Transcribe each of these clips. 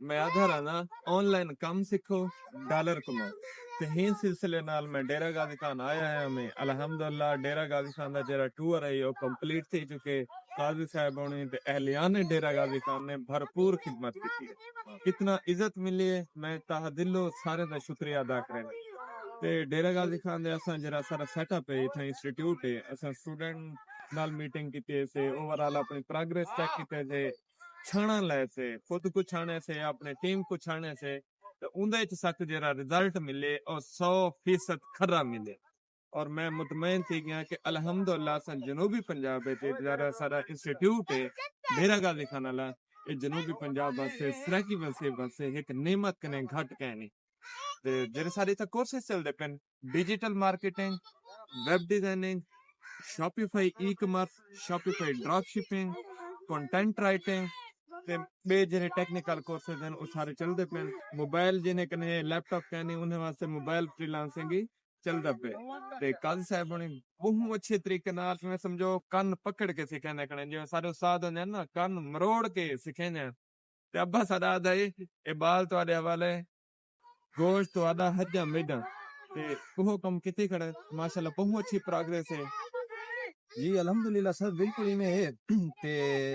मैं आधा रहा ना ऑनलाइन काम सीखो डॉलर कमाओ ते ही सिलसिले नाल मैं डेरा गाजी खान आया है मैं अल्हम्दुलिल्लाह डेरा गाजी खान दा जेरा टूर है वो कंप्लीट थी चुके काजी साहब होने ते अहलियान डेरा गाजी खान ने भरपूर खिदमत की है कितना इज्जत मिली है मैं ताहा दिलो सारे दा शुक्रिया अदा करें ते डेरा गाजी खान दे असा जेरा सारा सेटअप है इथे इंस्टीट्यूट है असा स्टूडेंट नाल मीटिंग की से ओवरऑल अपनी प्रोग्रेस चेक की थे छाना ले से खुद को छाने से अपने टीम को छाने से तो उनदे च सक जेरा रिजल्ट मिले और 100% खरा मिले और मैं मुतमईन थी गया कि अल्हम्दुलिल्लाह सन जनूबी पंजाब में जरा सारा इंस्टीट्यूट है डेरा गाजी खान वाला ये जनूबी पंजाब वास्ते सराकी वास्ते एक नेमत कने घट कहनी ते जेरे सारे इतना कोर्सेस चलते पेन digital marketing web designing Shopify e commerce Shopify drop shipping content writing ते बे जेरे टेक्निकल कोर्सेस हैं वो सारे चलते पे मोबाइल जिन्हें कने लैपटॉप कहने उन्हें वास्ते मोबाइल फ्रीलांसिंग ही चलता पे ते काजी साहब ने बहुत अच्छे तरीके नाल में समझो कन पकड़ के सिखाने कने जो सारे उस्ताद होंगे ना कन मरोड़ के सिखाने ते अब्बा सादा दाई ए बाल तुम्हारे हवाले गोश्त तो आधा हजा मेडा ते वो कम कितने खड़े माशाल्लाह बहुत अच्छी प्रोग्रेस है जी अल्हम्दुलिल्लाह सर बिल्कुल ही में है ते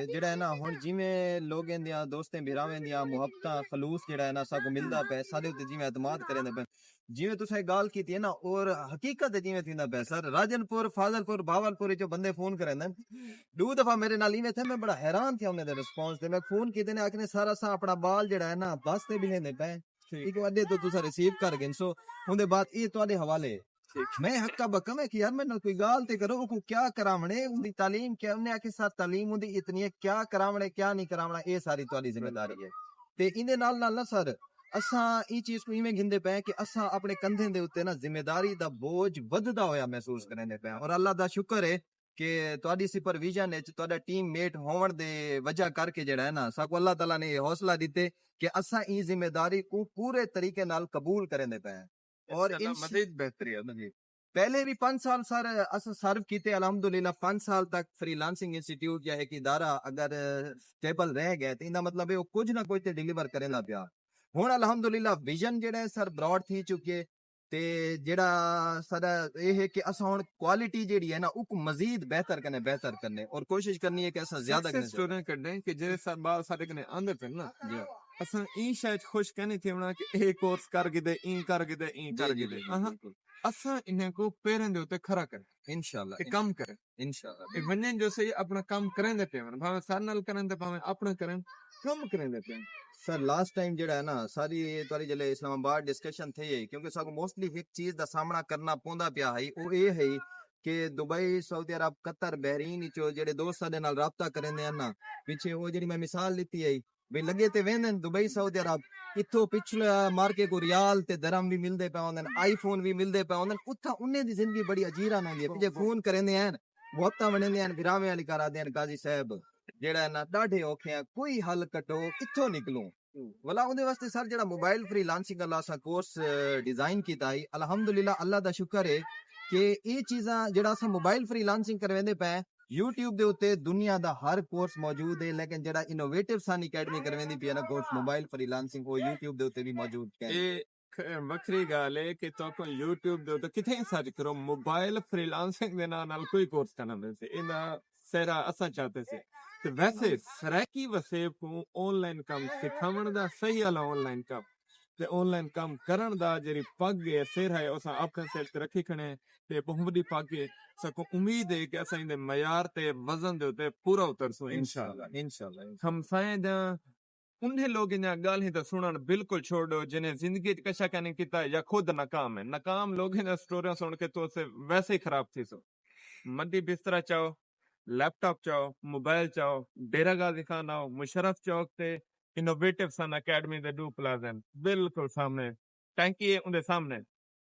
जेड़ा है ना हुन जिवें लोगें दियां दोस्तें बिरावें दियां मुहब्बतां खलूस जेड़ा है ना साको मिलदा पे साडे उत्ते जिवें एतमाद करेंदे पे जिवें तुसें गाल कीती है ना और हकीकत जिवें थींदा पे सर राजनपुर फाजलपुर भावलपुर जो बंदे फोन करेंदे दो दफा मेरे नाल इवें थे मैं बड़ा हैरान थे उन्हें दे रिस्पांस ते मैं फोन कीते ने आखने सारा सा अपना बाल जेड़ा है ना बस ते भी लेंदे पे एक अड्डे तो तुसा रिसीव कर गए सो उनदे बाद ये तुहाडे हवाले मैं हक्का बक्का मैं कि यार मैं कोई गाल ते करो को क्या करावणे उनकी तालीम क्या उन्हें आके साथ तालीम उनकी इतनी है क्या करावणे क्या नहीं करावना ये सारी तुम्हारी जिम्मेदारी है ते इंदे नाल ना सर असा ई चीज को इवें गिनदे पे कि असा अपने कंधे दे उत्ते ना जिम्मेदारी दा बोझ वधदा होया महसूस करने पे और अल्लाह दा शुक्र है कि तुहाडी सुपरविजन विच तुहाडा टीम मेट होवन दे वजह करके जेड़ा है ना साको अल्लाह ताला ने हौसला दिते कि असा ई जिम्मेदारी को पूरे तरीके नाल कबूल करने पे और मजीद बेहतरी है जी पहले भी 5 साल सर अस सर्व किते अल्हम्दुलिल्लाह 5 साल तक फ्रीलांसिंग इंस्टीट्यूट या एक इदारा अगर स्टेबल रह गया तो इनका मतलब है वो कुछ ना कुछ डिलीवर करेंदा पिया हुन अल्हम्दुलिल्लाह विजन जेड़ा है सर ब्रॉड थी चुके ते जेड़ा सारा ये है कि असा हुन क्वालिटी जेड़ी है ना उको मजीद बेहतर करने और कोशिश करनी है कि असा ज्यादा करने स्टूडेंट करने कि जेरे सब बाल सारे कने आंदे पे ना असा ई शायद खुश कहने थे ना कि ए कोर्स कर गिदे ई कर गिदे ई कर गिदे असा इन्हें को पेरें दे उते खरा कर इंशाल्लाह कि काम करे इंशाल्लाह वन्यन जो सही अपना काम करें दे पे भावे सार नाल करें दे भावे अपना करें काम करें दे पे सर लास्ट टाइम जेड़ा है ना सारी तुहारी जले इस्लामाबाद डिस्कशन थी है क्योंकि साको मोस्टली एक चीज दा सामना करना पोंदा पिया है वो ये है कि दुबई सऊदी अरब कतर बहरीन चो जेड़े दोस्त साडे नाल राब्ता करेंदे हैं ना पीछे वो जेड़ी मैं मिसाल दी है भाई लगे ते वेंदे दुबई सऊदी अरब इथो पिछले मार के को रियाल ते दरम भी मिलदे पे होंदे आईफोन भी मिलदे पे होंदे उथा उन्हें दी जिंदगी बड़ी अजीरान होंदी है पीछे फोन करेंदे हैं बहुता वणेंदे हैं विरावे वाली करा दे गाजी साहब जेड़ा है ना डाढे औखे हैं कोई हल कटो किथों निकलूं वाला उहदे वास्ते सर जेड़ा मोबाइल फ्रीलांसिंग वाला सा कोर्स डिजाइन कीता है अल्हम्दुलिल्लाह अल्लाह दा शुक्र है कि ये चीज़ां जेड़ा सा मोबाइल फ्रीलांसिंग करवेंदे पे YouTube दे उत्ते दुनिया दा हर कोर्स मौजूद है लेकिन जेड़ा इनोवेटिव सन एकेडमी करवेंदी पई है ना कोर्स मोबाइल फ्रीलांसिंग वो YouTube दे उत्ते भी मौजूद है वखरी गाल है कि तो को YouTube दे उते किथे सर्च करो मोबाइल फ्रीलांसिंग दे नाल कोई कोर्स करना से इना सेरा असा चाहते से तो वैसे सराकी वसे को ऑनलाइन काम सिखावण दा सही वाला ऑनलाइन काम ते ऑनलाइन काम करण दा जेरी पग है सिर है उसा अपने सिर ते रखी खणे ते बहुबड़ी पग है सको उम्मीद है कि असा इंदे मयार ते वजन दे उते पूरा उतरसो इंशाल्लाह इंशाल्लाह हम सायद उन्हें लोग इन गाल ही तो सुनन बिल्कुल छोड़ो जिन्हें जिंदगी कशा कहने किता या खुद नाकाम है नाकाम लोग इन स्टोरियां सुन के तो से वैसे ही खराब थी सो मद्दी बिस्तरा चाहो लैपटॉप चाहो मोबाइल चाहो डेरा गाजी खान आओ मुशरफ चौक ते इनोवेटिव सन अकेडमी दे डू प्लाजन बिल्कुल सामने टैंकी है उनके सामने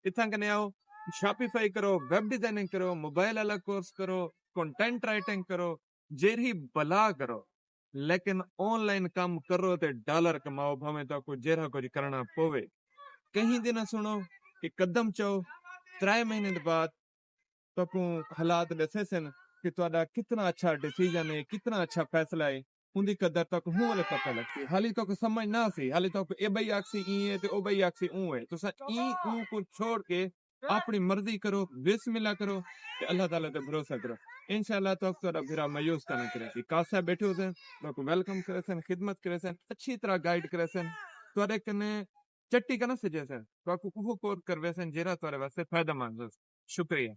इतना कने आओ शॉपिफाई करो वेब डिजाइनिंग करो मोबाइल वाला कोर्स करो कंटेंट राइटिंग करो जेरी बला करो लेकिन ऑनलाइन काम करो ते डॉलर कमाओ भावे तो को जेरा कुछ करना पोवे कहीं दिन सुनो कि कदम चाहो 3 महीने बाद तो को हालात दसे सन कि तुम्हारा कितना अच्छा डिसीजन है कितना अच्छा फैसला है उनकी कदर तक हूं वाले पता लगती हाली तक समझ ना सी हाली तक ए भाई आखसी ई है ते ओ भाई आखसी ऊ है तुसा ई ऊ को छोड़ के अपनी मर्जी करो बिस्मिल्लाह करो ते अल्लाह ताला पे भरोसा करो इंशाल्लाह तो थोड़ा फिर मायूस करना करे सी कासा बैठे होते तो वेलकम करे सन खिदमत करे सन अच्छी तरह गाइड करे सन तोरे कने चट्टी कना सजे सन तो कुफो कोर करवे सन जेरा तोरे वास्ते फायदेमंद हो शुक्रिया